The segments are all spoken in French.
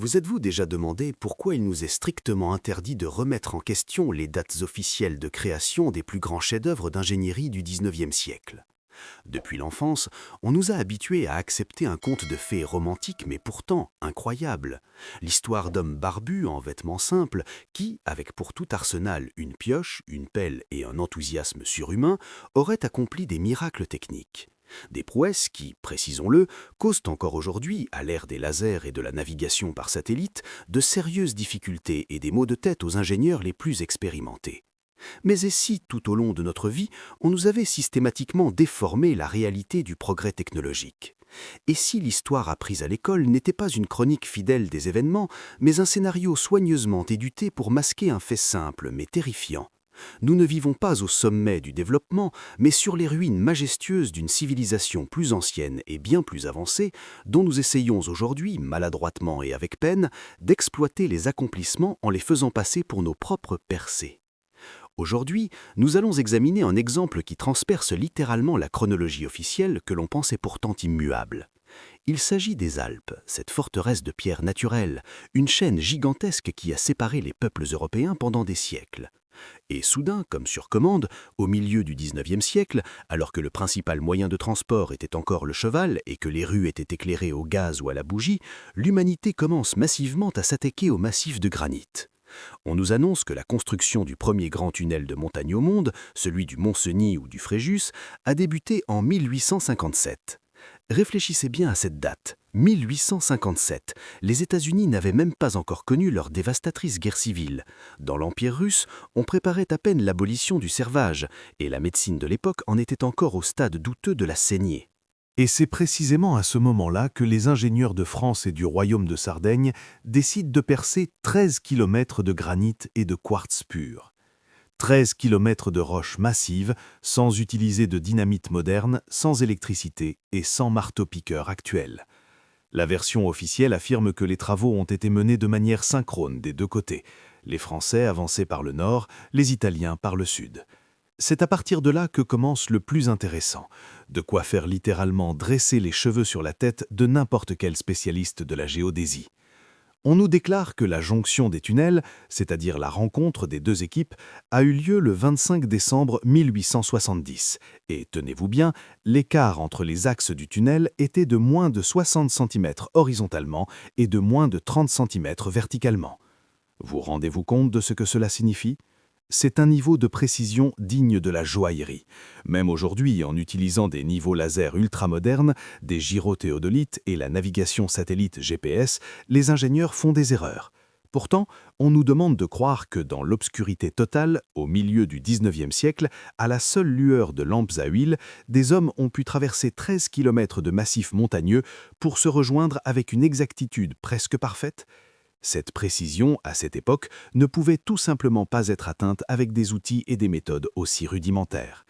Vous êtes-vous déjà demandé pourquoi il nous est strictement interdit de remettre en question les dates officielles de création des plus grands chefs-d'œuvre d'ingénierie du XIXe siècle? Depuis l'enfance, on nous a habitués à accepter un conte de fées romantique mais pourtant incroyable. L'histoire d'hommes barbus en vêtements simples qui, avec pour tout arsenal une pioche, une pelle et un enthousiasme surhumain, auraient accompli des miracles techniques. Des prouesses qui, précisons-le, causent encore aujourd'hui, à l'ère des lasers et de la navigation par satellite, de sérieuses difficultés et des maux de tête aux ingénieurs les plus expérimentés. Mais et si, tout au long de notre vie, on nous avait systématiquement déformé la réalité du progrès technologique? Et si l'histoire apprise à l'école n'était pas une chronique fidèle des événements, mais un scénario soigneusement éduté pour masquer un fait simple mais terrifiant? Nous ne vivons pas au sommet du développement, mais sur les ruines majestueuses d'une civilisation plus ancienne et bien plus avancée, dont nous essayons aujourd'hui, maladroitement et avec peine, d'exploiter les accomplissements en les faisant passer pour nos propres percées. Aujourd'hui, nous allons examiner un exemple qui transperce littéralement la chronologie officielle que l'on pensait pourtant immuable. Il s'agit des Alpes, cette forteresse de pierre naturelle, une chaîne gigantesque qui a séparé les peuples européens pendant des siècles. Et soudain, comme sur commande, au milieu du XIXe siècle, alors que le principal moyen de transport était encore le cheval et que les rues étaient éclairées au gaz ou à la bougie, l'humanité commence massivement à s'attaquer au massif de granit. On nous annonce que la construction du premier grand tunnel de montagne au monde, celui du Mont-Cenis ou du Fréjus, a débuté en 1857. Réfléchissez bien à cette date, 1857. Les États-Unis n'avaient même pas encore connu leur dévastatrice guerre civile. Dans l'Empire russe, on préparait à peine l'abolition du servage, et la médecine de l'époque en était encore au stade douteux de la saignée. Et c'est précisément à ce moment-là que les ingénieurs de France et du royaume de Sardaigne décident de percer 13 kilomètres de granit et de quartz pur. 13 kilomètres de roches massives, sans utiliser de dynamite moderne, sans électricité et sans marteau-piqueur actuel. La version officielle affirme que les travaux ont été menés de manière synchrone des deux côtés. Les Français avançaient par le nord, les Italiens par le sud. C'est à partir de là que commence le plus intéressant, de quoi faire littéralement dresser les cheveux sur la tête de n'importe quel spécialiste de la géodésie. On nous déclare que la jonction des tunnels, c'est-à-dire la rencontre des deux équipes, a eu lieu le 25 décembre 1870. Et tenez-vous bien, l'écart entre les axes du tunnel était de moins de 60 cm horizontalement et de moins de 30 cm verticalement. Vous rendez-vous compte de ce que cela signifie ? C'est un niveau de précision digne de la joaillerie. Même aujourd'hui, en utilisant des niveaux laser ultramodernes, des gyrothéodolites et la navigation satellite GPS, les ingénieurs font des erreurs. Pourtant, on nous demande de croire que dans l'obscurité totale, au milieu du XIXe siècle, à la seule lueur de lampes à huile, des hommes ont pu traverser 13 km de massifs montagneux pour se rejoindre avec une exactitude presque parfaite. Cette précision, à cette époque, ne pouvait tout simplement pas être atteinte avec des outils et des méthodes aussi rudimentaires.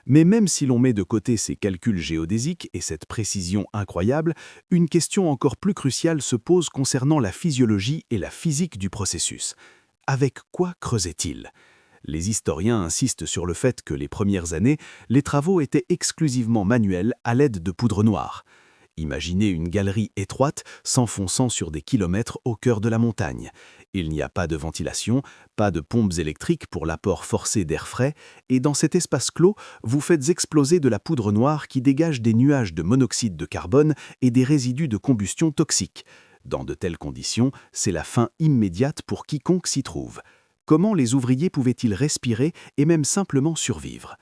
Mais même si l'on met de côté ces calculs géodésiques et cette précision incroyable, une question encore plus cruciale se pose concernant la physiologie et la physique du processus. Avec quoi creusait-il ? Les historiens insistent sur le fait que les premières années, les travaux étaient exclusivement manuels à l'aide de poudre noire. Imaginez une galerie étroite s'enfonçant sur des kilomètres au cœur de la montagne. Il n'y a pas de ventilation, pas de pompes électriques pour l'apport forcé d'air frais, et dans cet espace clos, vous faites exploser de la poudre noire qui dégage des nuages de monoxyde de carbone et des résidus de combustion toxiques. Dans de telles conditions, c'est la fin immédiate pour quiconque s'y trouve. Comment les ouvriers pouvaient-ils respirer et même simplement survivre ?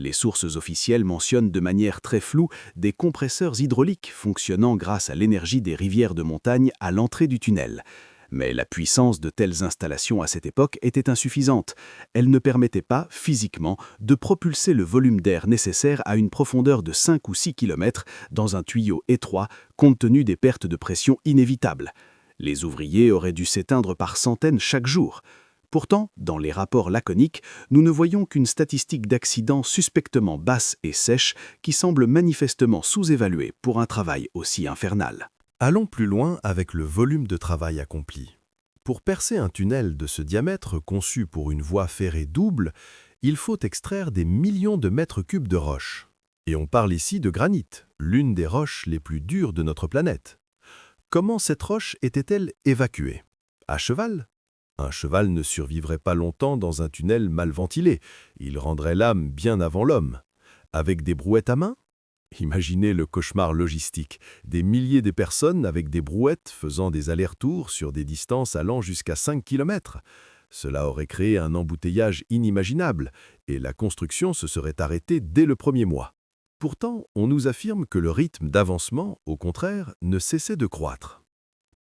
Les sources officielles mentionnent de manière très floue des compresseurs hydrauliques fonctionnant grâce à l'énergie des rivières de montagne à l'entrée du tunnel. Mais la puissance de telles installations à cette époque était insuffisante. Elles ne permettaient pas, physiquement, de propulser le volume d'air nécessaire à une profondeur de 5 ou 6 km dans un tuyau étroit, compte tenu des pertes de pression inévitables. Les ouvriers auraient dû s'éteindre par centaines chaque jour. Pourtant, dans les rapports laconiques, nous ne voyons qu'une statistique d'accidents suspectement basse et sèche qui semble manifestement sous-évaluée pour un travail aussi infernal. Allons plus loin avec le volume de travail accompli. Pour percer un tunnel de ce diamètre conçu pour une voie ferrée double, il faut extraire des millions de mètres cubes de roches. Et on parle ici de granit, l'une des roches les plus dures de notre planète. Comment cette roche était-elle évacuée? À cheval? Un cheval ne survivrait pas longtemps dans un tunnel mal ventilé. Il rendrait l'âme bien avant l'homme. Avec des brouettes à main? Imaginez le cauchemar logistique. Des milliers de personnes avec des brouettes faisant des allers-retours sur des distances allant jusqu'à 5 km. Cela aurait créé un embouteillage inimaginable et la construction se serait arrêtée dès le premier mois. Pourtant, on nous affirme que le rythme d'avancement, au contraire, ne cessait de croître.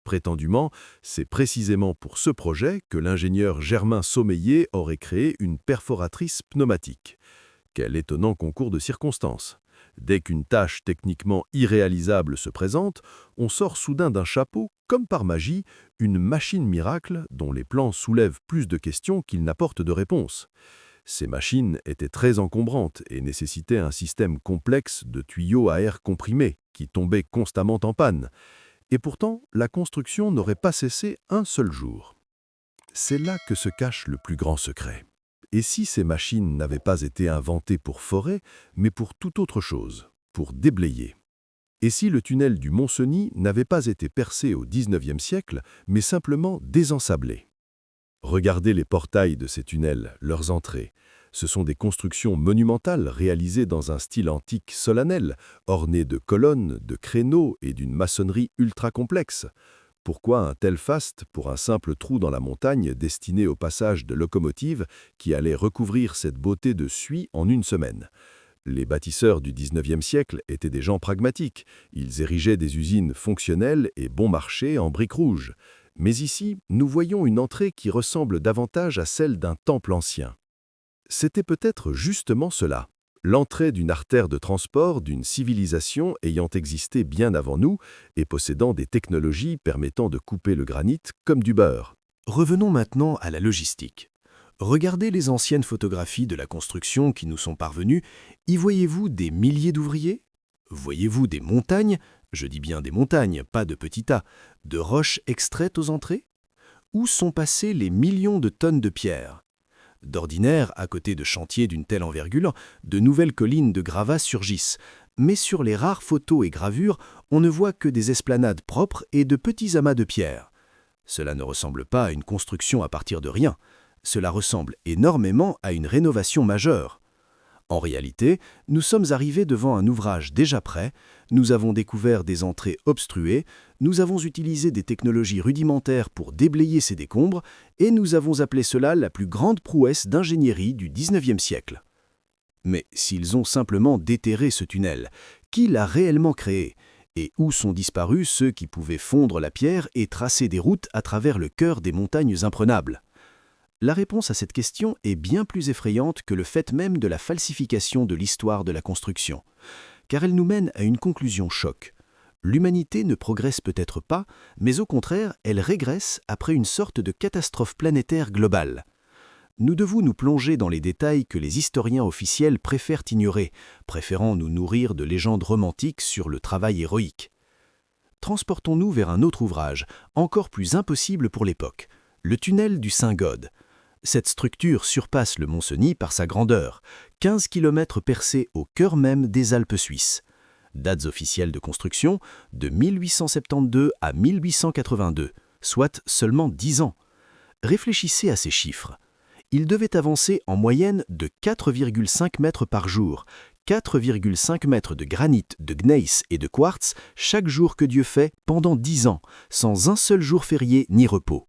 Prétendument, c'est précisément pour ce projet que l'ingénieur Germain Sommeiller aurait créé une perforatrice pneumatique. Quel étonnant concours de circonstances! Dès qu'une tâche techniquement irréalisable se présente, on sort soudain d'un chapeau, comme par magie, une machine miracle dont les plans soulèvent plus de questions qu'ils n'apportent de réponses. Ces machines étaient très encombrantes et nécessitaient un système complexe de tuyaux à air comprimé qui tombaient constamment en panne. Et pourtant, la construction n'aurait pas cessé un seul jour. C'est là que se cache le plus grand secret. Et si ces machines n'avaient pas été inventées pour forer, mais pour toute autre chose, pour déblayer? Et si le tunnel du Mont-Cenis n'avait pas été percé au XIXe siècle, mais simplement désensablé? Regardez les portails de ces tunnels, leurs entrées. Ce sont des constructions monumentales réalisées dans un style antique solennel, ornées de colonnes, de créneaux et d'une maçonnerie ultra complexe. Pourquoi un tel faste pour un simple trou dans la montagne destiné au passage de locomotives qui allait recouvrir cette beauté de suie en une semaine? Les bâtisseurs du XIXe siècle étaient des gens pragmatiques. Ils érigeaient des usines fonctionnelles et bon marché en briques rouges. Mais ici, nous voyons une entrée qui ressemble davantage à celle d'un temple ancien. C'était peut-être justement cela. L'entrée d'une artère de transport d'une civilisation ayant existé bien avant nous et possédant des technologies permettant de couper le granit comme du beurre. Revenons maintenant à la logistique. Regardez les anciennes photographies de la construction qui nous sont parvenues. Y voyez-vous des milliers d'ouvriers? Voyez-vous des montagnes, je dis bien des montagnes, pas de petits tas, de roches extraites aux entrées? Où sont passés les millions de tonnes de pierres? D'ordinaire, à côté de chantiers d'une telle envergure, de nouvelles collines de gravats surgissent. Mais sur les rares photos et gravures, on ne voit que des esplanades propres et de petits amas de pierres. Cela ne ressemble pas à une construction à partir de rien. Cela ressemble énormément à une rénovation majeure. En réalité, nous sommes arrivés devant un ouvrage déjà prêt, nous avons découvert des entrées obstruées, nous avons utilisé des technologies rudimentaires pour déblayer ces décombres, et nous avons appelé cela la plus grande prouesse d'ingénierie du XIXe siècle. Mais s'ils ont simplement déterré ce tunnel, qui l'a réellement créé? Et où sont disparus ceux qui pouvaient fondre la pierre et tracer des routes à travers le cœur des montagnes imprenables? La réponse à cette question est bien plus effrayante que le fait même de la falsification de l'histoire de la construction, car elle nous mène à une conclusion choc. L'humanité ne progresse peut-être pas, mais au contraire, elle régresse après une sorte de catastrophe planétaire globale. Nous devons nous plonger dans les détails que les historiens officiels préfèrent ignorer, préférant nous nourrir de légendes romantiques sur le travail héroïque. Transportons-nous vers un autre ouvrage, encore plus impossible pour l'époque, le tunnel du Saint-Gaude. Cette structure surpasse le Mont-Cenis par sa grandeur, 15 km percés au cœur même des Alpes suisses. Dates officielles de construction de 1872 à 1882, soit seulement 10 ans. Réfléchissez à ces chiffres. Il devait avancer en moyenne de 4,5 mètres par jour, 4,5 mètres de granit, de gneiss et de quartz chaque jour que Dieu fait pendant 10 ans, sans un seul jour férié ni repos.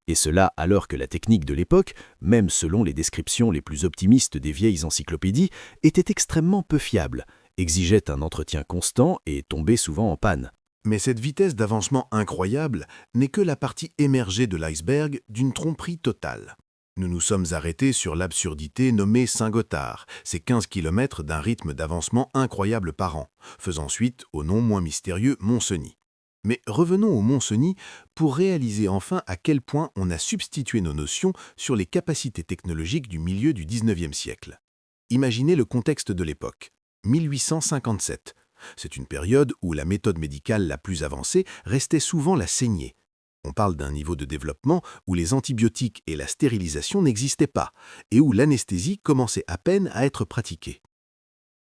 Et cela alors que la technique de l'époque, même selon les descriptions les plus optimistes des vieilles encyclopédies, était extrêmement peu fiable, exigeait un entretien constant et tombait souvent en panne. Mais cette vitesse d'avancement incroyable n'est que la partie émergée de l'iceberg d'une tromperie totale. Nous nous sommes arrêtés sur l'absurdité nommée Saint-Gothard, ces 15 km d'un rythme d'avancement incroyable par an, faisant suite au non moins mystérieux Mont-Cenis. Mais revenons au Mont-Cenis pour réaliser enfin à quel point on a substitué nos notions sur les capacités technologiques du milieu du XIXe siècle. Imaginez le contexte de l'époque, 1857. C'est une période où la méthode médicale la plus avancée restait souvent la saignée. On parle d'un niveau de développement où les antibiotiques et la stérilisation n'existaient pas et où l'anesthésie commençait à peine à être pratiquée.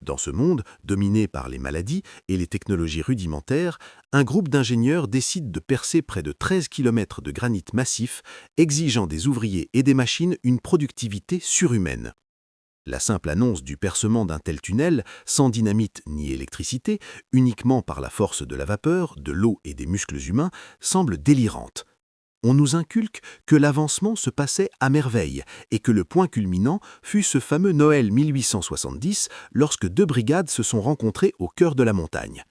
Dans ce monde, dominé par les maladies et les technologies rudimentaires, un groupe d'ingénieurs décide de percer près de 13 km de granit massif, exigeant des ouvriers et des machines une productivité surhumaine. La simple annonce du percement d'un tel tunnel, sans dynamite ni électricité, uniquement par la force de la vapeur, de l'eau et des muscles humains, semble délirante. On nous inculque que l'avancement se passait à merveille et que le point culminant fut ce fameux Noël 1870 lorsque deux brigades se sont rencontrées au cœur de la montagne.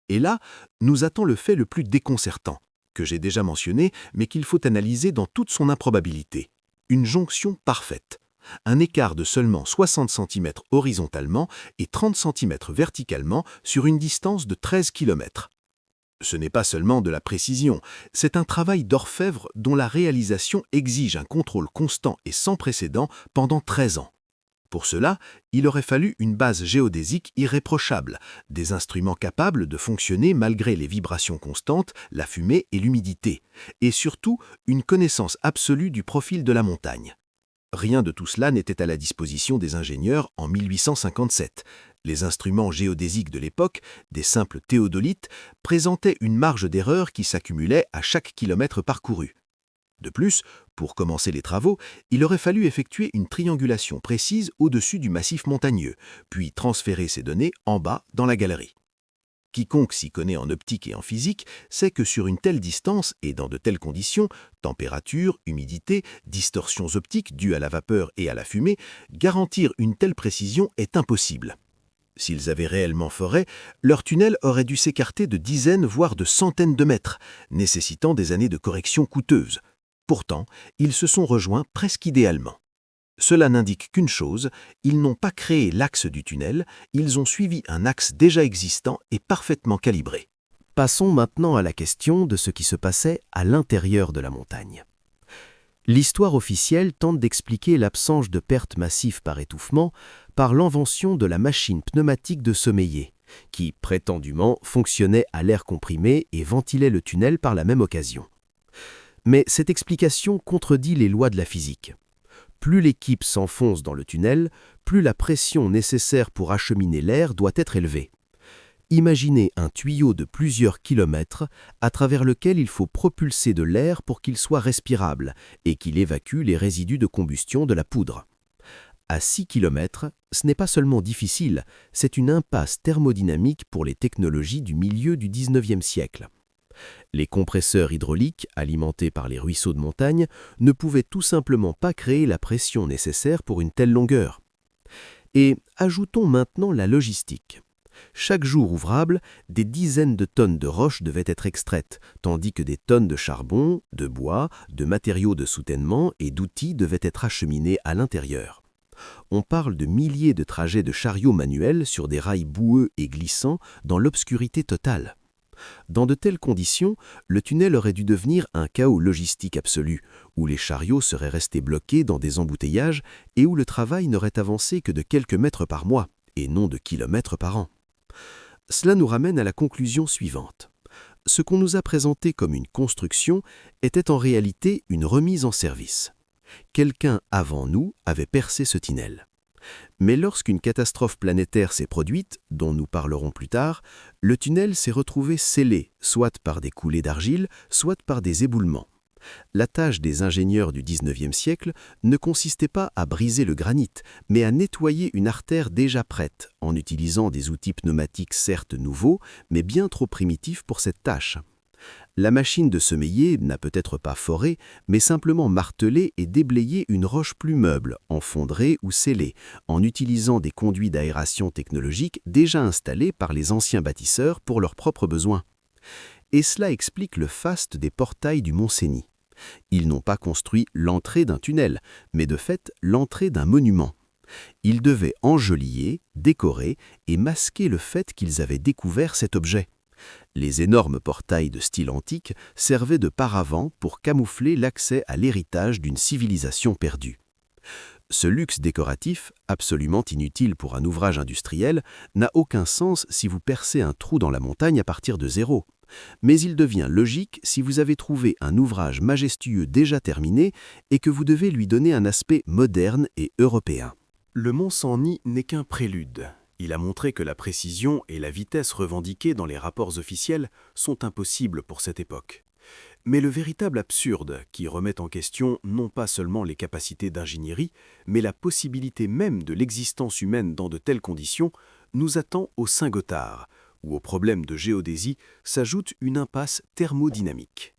Et là, nous attend le fait le plus déconcertant, que j'ai déjà mentionné mais qu'il faut analyser dans toute son improbabilité. Une jonction parfaite. Un écart de seulement 60 cm horizontalement et 30 cm verticalement sur une distance de 13 km. Ce n'est pas seulement de la précision, c'est un travail d'orfèvre dont la réalisation exige un contrôle constant et sans précédent pendant 13 ans. Pour cela, il aurait fallu une base géodésique irréprochable, des instruments capables de fonctionner malgré les vibrations constantes, la fumée et l'humidité, et surtout une connaissance absolue du profil de la montagne. Rien de tout cela n'était à la disposition des ingénieurs en 1857. Les instruments géodésiques de l'époque, des simples théodolites, présentaient une marge d'erreur qui s'accumulait à chaque kilomètre parcouru. De plus, pour commencer les travaux, il aurait fallu effectuer une triangulation précise au-dessus du massif montagneux, puis transférer ces données en bas dans la galerie. Quiconque s'y connaît en optique et en physique sait que sur une telle distance et dans de telles conditions, température, humidité, distorsions optiques dues à la vapeur et à la fumée, garantir une telle précision est impossible. S'ils avaient réellement foré, leur tunnel aurait dû s'écarter de dizaines voire de centaines de mètres, nécessitant des années de correction coûteuses. Pourtant, ils se sont rejoints presque idéalement. Cela n'indique qu'une chose, ils n'ont pas créé l'axe du tunnel, ils ont suivi un axe déjà existant et parfaitement calibré. Passons maintenant à la question de ce qui se passait à l'intérieur de la montagne. L'histoire officielle tente d'expliquer l'absence de pertes massives par étouffement par l'invention de la machine pneumatique de sommeiller, qui, prétendument, fonctionnait à l'air comprimé et ventilait le tunnel par la même occasion. Mais cette explication contredit les lois de la physique. Plus l'équipe s'enfonce dans le tunnel, plus la pression nécessaire pour acheminer l'air doit être élevée. Imaginez un tuyau de plusieurs kilomètres à travers lequel il faut propulser de l'air pour qu'il soit respirable et qu'il évacue les résidus de combustion de la poudre. À 6 km, ce n'est pas seulement difficile, c'est une impasse thermodynamique pour les technologies du milieu du XIXe siècle. Les compresseurs hydrauliques, alimentés par les ruisseaux de montagne, ne pouvaient tout simplement pas créer la pression nécessaire pour une telle longueur. Et ajoutons maintenant la logistique. Chaque jour ouvrable, des dizaines de tonnes de roches devaient être extraites, tandis que des tonnes de charbon, de bois, de matériaux de soutènement et d'outils devaient être acheminés à l'intérieur. On parle de milliers de trajets de chariots manuels sur des rails boueux et glissants dans l'obscurité totale. Dans de telles conditions, le tunnel aurait dû devenir un chaos logistique absolu, où les chariots seraient restés bloqués dans des embouteillages et où le travail n'aurait avancé que de quelques mètres par mois, et non de kilomètres par an. Cela nous ramène à la conclusion suivante. Ce qu'on nous a présenté comme une construction était en réalité une remise en service. Quelqu'un avant nous avait percé ce tunnel. Mais lorsqu'une catastrophe planétaire s'est produite, dont nous parlerons plus tard, le tunnel s'est retrouvé scellé, soit par des coulées d'argile, soit par des éboulements. La tâche des ingénieurs du XIXe siècle ne consistait pas à briser le granit, mais à nettoyer une artère déjà prête, en utilisant des outils pneumatiques certes nouveaux, mais bien trop primitifs pour cette tâche. La machine de sommeiller n'a peut-être pas foré, mais simplement martelé et déblayé une roche plus meuble, enfondrée ou scellée, en utilisant des conduits d'aération technologiques déjà installés par les anciens bâtisseurs pour leurs propres besoins. Et cela explique le faste des portails du Mont-Cenis. Ils n'ont pas construit l'entrée d'un tunnel, mais de fait l'entrée d'un monument. Ils devaient enjolier, décorer et masquer le fait qu'ils avaient découvert cet objet. Les énormes portails de style antique servaient de paravent pour camoufler l'accès à l'héritage d'une civilisation perdue. Ce luxe décoratif, absolument inutile pour un ouvrage industriel, n'a aucun sens si vous percez un trou dans la montagne à partir de zéro. Mais il devient logique si vous avez trouvé un ouvrage majestueux déjà terminé et que vous devez lui donner un aspect moderne et européen. Le Mont-Cenis n'est qu'un prélude. Il a montré que la précision et la vitesse revendiquées dans les rapports officiels sont impossibles pour cette époque. Mais le véritable absurde, qui remet en question non pas seulement les capacités d'ingénierie, mais la possibilité même de l'existence humaine dans de telles conditions, nous attend au Saint-Gothard, où au problème de géodésie s'ajoute une impasse thermodynamique.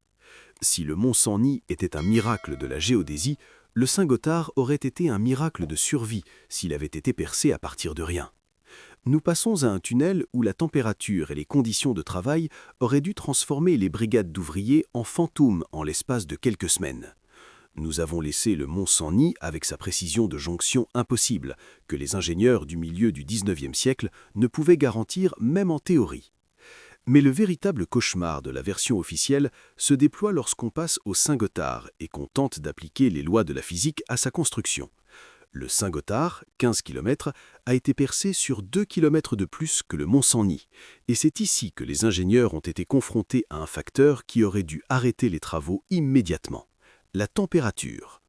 Si le mont Cenis était un miracle de la géodésie, le Saint-Gothard aurait été un miracle de survie s'il avait été percé à partir de rien. Nous passons à un tunnel où la température et les conditions de travail auraient dû transformer les brigades d'ouvriers en fantômes en l'espace de quelques semaines. Nous avons laissé le mont Cenis avec sa précision de jonction impossible, que les ingénieurs du milieu du XIXe siècle ne pouvaient garantir même en théorie. Mais le véritable cauchemar de la version officielle se déploie lorsqu'on passe au Saint-Gothard et qu'on tente d'appliquer les lois de la physique à sa construction. Le Saint-Gothard, 15 km, a été percé sur 2 km de plus que le mont Cenis, et c'est ici que les ingénieurs ont été confrontés à un facteur qui aurait dû arrêter les travaux immédiatement: la température.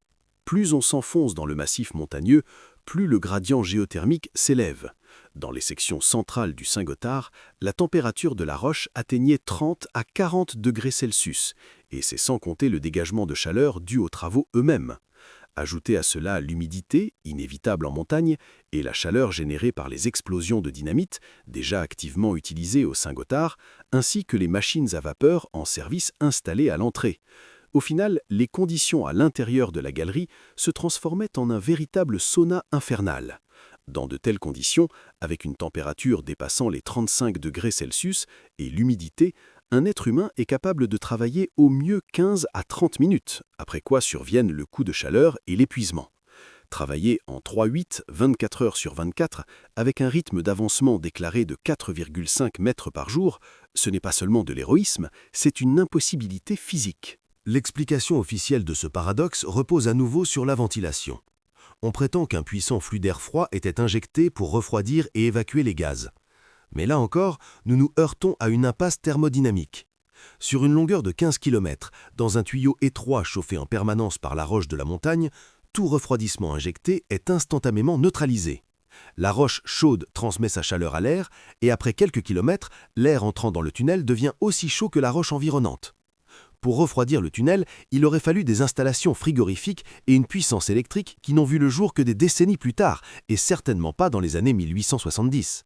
Plus on s'enfonce dans le massif montagneux, plus le gradient géothermique s'élève. Dans les sections centrales du Saint-Gothard, la température de la roche atteignait 30 à 40 degrés Celsius, et c'est sans compter le dégagement de chaleur dû aux travaux eux-mêmes. Ajoutez à cela l'humidité, inévitable en montagne, et la chaleur générée par les explosions de dynamite, déjà activement utilisées au Saint-Gothard, ainsi que les machines à vapeur en service installées à l'entrée. Au final, les conditions à l'intérieur de la galerie se transformaient en un véritable sauna infernal. Dans de telles conditions, avec une température dépassant les 35 degrés Celsius et l'humidité, un être humain est capable de travailler au mieux 15 à 30 minutes, après quoi surviennent le coup de chaleur et l'épuisement. Travailler en 3-8, 24 heures sur 24, avec un rythme d'avancement déclaré de 4,5 mètres par jour, ce n'est pas seulement de l'héroïsme, c'est une impossibilité physique. L'explication officielle de ce paradoxe repose à nouveau sur la ventilation. On prétend qu'un puissant flux d'air froid était injecté pour refroidir et évacuer les gaz. Mais là encore, nous nous heurtons à une impasse thermodynamique. Sur une longueur de 15 km, dans un tuyau étroit chauffé en permanence par la roche de la montagne, tout refroidissement injecté est instantanément neutralisé. La roche chaude transmet sa chaleur à l'air, et après quelques kilomètres, l'air entrant dans le tunnel devient aussi chaud que la roche environnante. Pour refroidir le tunnel, il aurait fallu des installations frigorifiques et une puissance électrique qui n'ont vu le jour que des décennies plus tard, et certainement pas dans les années 1870.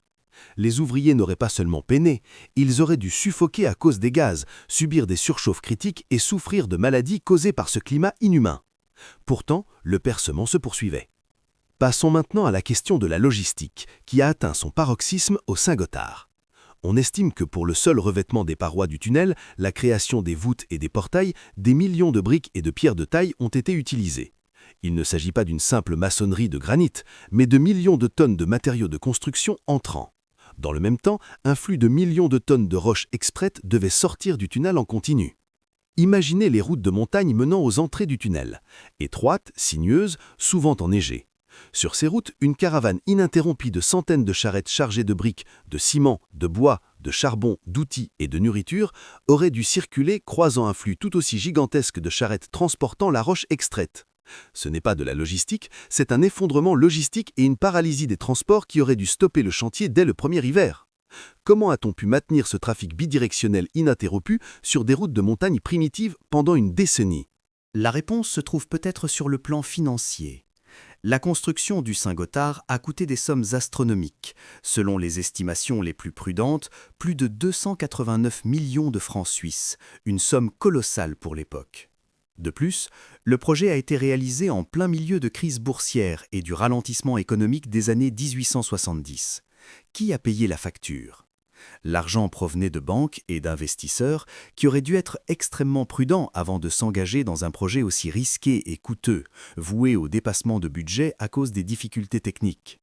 Les ouvriers n'auraient pas seulement peiné, ils auraient dû suffoquer à cause des gaz, subir des surchauffes critiques et souffrir de maladies causées par ce climat inhumain. Pourtant, le percement se poursuivait. Passons maintenant à la question de la logistique, qui a atteint son paroxysme au Saint-Gothard. On estime que pour le seul revêtement des parois du tunnel, la création des voûtes et des portails, des millions de briques et de pierres de taille ont été utilisées. Il ne s'agit pas d'une simple maçonnerie de granit, mais de millions de tonnes de matériaux de construction entrants. Dans le même temps, un flux de millions de tonnes de roches extraites devait sortir du tunnel en continu. Imaginez les routes de montagne menant aux entrées du tunnel, étroites, sinueuses, souvent enneigées. Sur ces routes, une caravane ininterrompue de centaines de charrettes chargées de briques, de ciment, de bois, de charbon, d'outils et de nourriture aurait dû circuler, croisant un flux tout aussi gigantesque de charrettes transportant la roche extraite. Ce n'est pas de la logistique, c'est un effondrement logistique et une paralysie des transports qui auraient dû stopper le chantier dès le premier hiver. Comment a-t-on pu maintenir ce trafic bidirectionnel ininterrompu sur des routes de montagne primitives pendant une décennie? La réponse se trouve peut-être sur le plan financier. La construction du Saint-Gothard a coûté des sommes astronomiques. Selon les estimations les plus prudentes, plus de 289 millions de francs suisses, une somme colossale pour l'époque. De plus, le projet a été réalisé en plein milieu de crise boursière et du ralentissement économique des années 1870. Qui a payé la facture? L'argent provenait de banques et d'investisseurs qui auraient dû être extrêmement prudents avant de s'engager dans un projet aussi risqué et coûteux, voué au dépassement de budget à cause des difficultés techniques.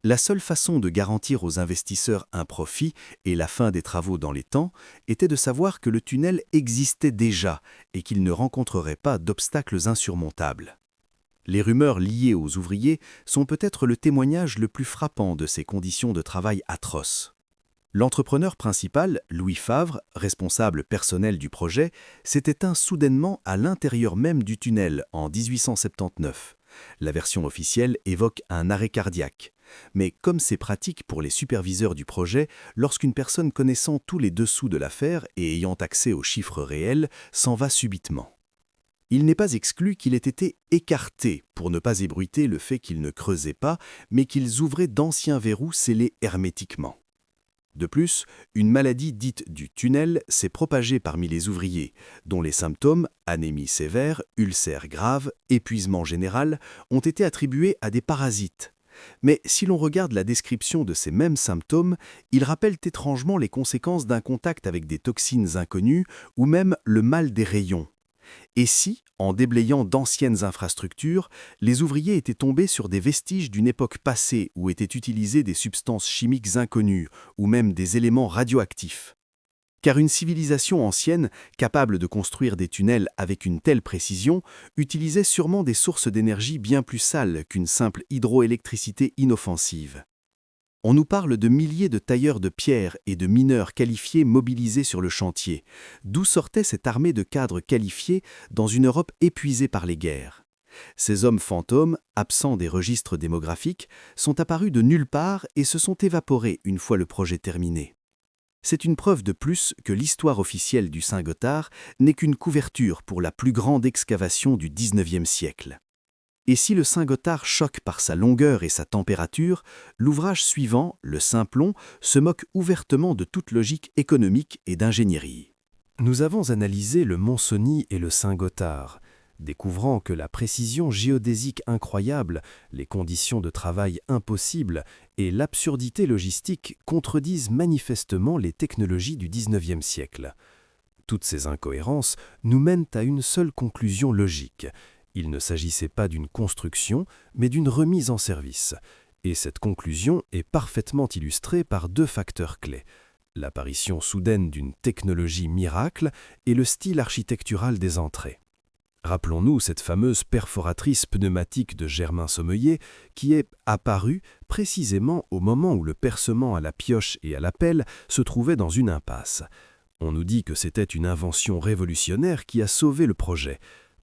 La seule façon de garantir aux investisseurs un profit et la fin des travaux dans les temps était de savoir que le tunnel existait déjà et qu'il ne rencontrerait pas d'obstacles insurmontables. Les rumeurs liées aux ouvriers sont peut-être le témoignage le plus frappant de ces conditions de travail atroces. L'entrepreneur principal, Louis Favre, responsable personnel du projet, s'est éteint soudainement à l'intérieur même du tunnel en 1879. La version officielle évoque un arrêt cardiaque. Mais comme c'est pratique pour les superviseurs du projet, lorsqu'une personne connaissant tous les dessous de l'affaire et ayant accès aux chiffres réels s'en va subitement. Il n'est pas exclu qu'il ait été écarté pour ne pas ébruiter le fait qu'ils ne creusaient pas, mais qu'ils ouvraient d'anciens verrous scellés hermétiquement. De plus, une maladie dite du tunnel s'est propagée parmi les ouvriers, dont les symptômes, anémie sévère, ulcère grave, épuisement général, ont été attribués à des parasites. Mais si l'on regarde la description de ces mêmes symptômes, ils rappellent étrangement les conséquences d'un contact avec des toxines inconnues ou même le mal des rayons. Et si, en déblayant d'anciennes infrastructures, les ouvriers étaient tombés sur des vestiges d'une époque passée où étaient utilisées des substances chimiques inconnues ou même des éléments radioactifs? Car une civilisation ancienne, capable de construire des tunnels avec une telle précision, utilisait sûrement des sources d'énergie bien plus sales qu'une simple hydroélectricité inoffensive. On nous parle de milliers de tailleurs de pierre et de mineurs qualifiés mobilisés sur le chantier. D'où sortait cette armée de cadres qualifiés dans une Europe épuisée par les guerres? Ces hommes fantômes, absents des registres démographiques, sont apparus de nulle part et se sont évaporés une fois le projet terminé. C'est une preuve de plus que l'histoire officielle du Saint-Gothard n'est qu'une couverture pour la plus grande excavation du XIXe siècle. Et si le Saint-Gothard choque par sa longueur et sa température, l'ouvrage suivant, le Simplon, se moque ouvertement de toute logique économique et d'ingénierie. Nous avons analysé le Mont-Cenis et le Saint-Gothard, découvrant que la précision géodésique incroyable, les conditions de travail impossibles et l'absurdité logistique contredisent manifestement les technologies du XIXe siècle. Toutes ces incohérences nous mènent à une seule conclusion logique. Il ne s'agissait pas d'une construction, mais d'une remise en service. Et cette conclusion est parfaitement illustrée par deux facteurs clés: l'apparition soudaine d'une technologie miracle et le style architectural des entrées. Rappelons-nous cette fameuse perforatrice pneumatique de Germain Sommeiller qui est apparue précisément au moment où le percement à la pioche et à la pelle se trouvait dans une impasse. On nous dit que c'était une invention révolutionnaire qui a sauvé le projet.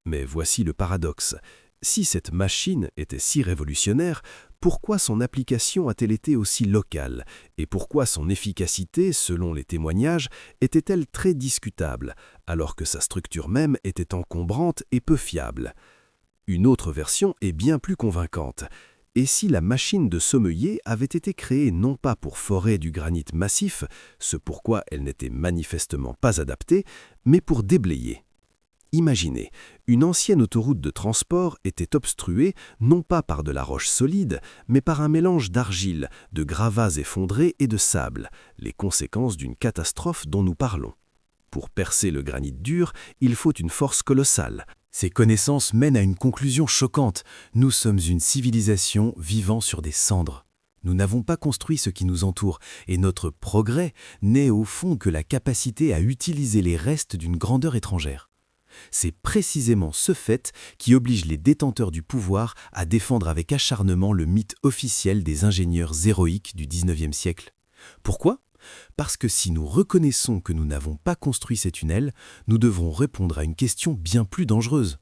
Mais voici le paradoxe. Si cette machine était si révolutionnaire, pourquoi son application a-t-elle été aussi locale? Et pourquoi son efficacité, selon les témoignages, était-elle très discutable, alors que sa structure même était encombrante et peu fiable? Une autre version est bien plus convaincante. Et si la machine de Sommeiller avait été créée non pas pour forer du granit massif, ce pourquoi elle n'était manifestement pas adaptée, mais pour déblayer? Imaginez, une ancienne autoroute de transport était obstruée non pas par de la roche solide, mais par un mélange d'argile, de gravats effondrés et de sable, les conséquences d'une catastrophe dont nous parlons. Pour percer le granit dur, il faut une force colossale. Ces connaissances mènent à une conclusion choquante. Nous sommes une civilisation vivant sur des cendres. Nous n'avons pas construit ce qui nous entoure, et notre progrès n'est au fond que la capacité à utiliser les restes d'une grandeur étrangère. C'est précisément ce fait qui oblige les détenteurs du pouvoir à défendre avec acharnement le mythe officiel des ingénieurs héroïques du XIXe siècle. Pourquoi ? Parce que si nous reconnaissons que nous n'avons pas construit ces tunnels, nous devrons répondre à une question bien plus dangereuse.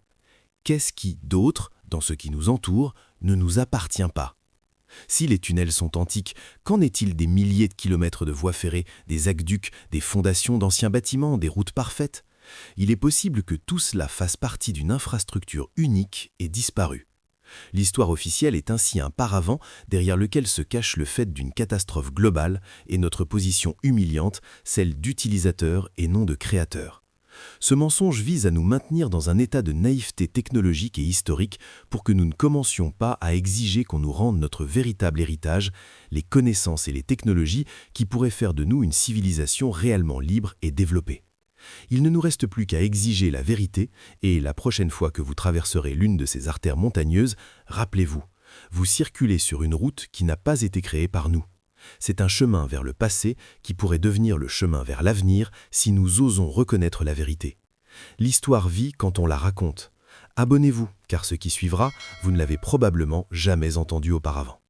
Qu'est-ce qui, d'autre, dans ce qui nous entoure, ne nous appartient pas ? Si les tunnels sont antiques, qu'en est-il des milliers de kilomètres de voies ferrées, des aqueducs, des fondations d'anciens bâtiments, des routes parfaites ? Il est possible que tout cela fasse partie d'une infrastructure unique et disparue. L'histoire officielle est ainsi un paravent derrière lequel se cache le fait d'une catastrophe globale et notre position humiliante, celle d'utilisateur et non de créateur. Ce mensonge vise à nous maintenir dans un état de naïveté technologique et historique pour que nous ne commencions pas à exiger qu'on nous rende notre véritable héritage, les connaissances et les technologies qui pourraient faire de nous une civilisation réellement libre et développée. Il ne nous reste plus qu'à exiger la vérité et la prochaine fois que vous traverserez l'une de ces artères montagneuses, rappelez-vous, vous circulez sur une route qui n'a pas été créée par nous. C'est un chemin vers le passé qui pourrait devenir le chemin vers l'avenir si nous osons reconnaître la vérité. L'histoire vit quand on la raconte. Abonnez-vous, car ce qui suivra, vous ne l'avez probablement jamais entendu auparavant.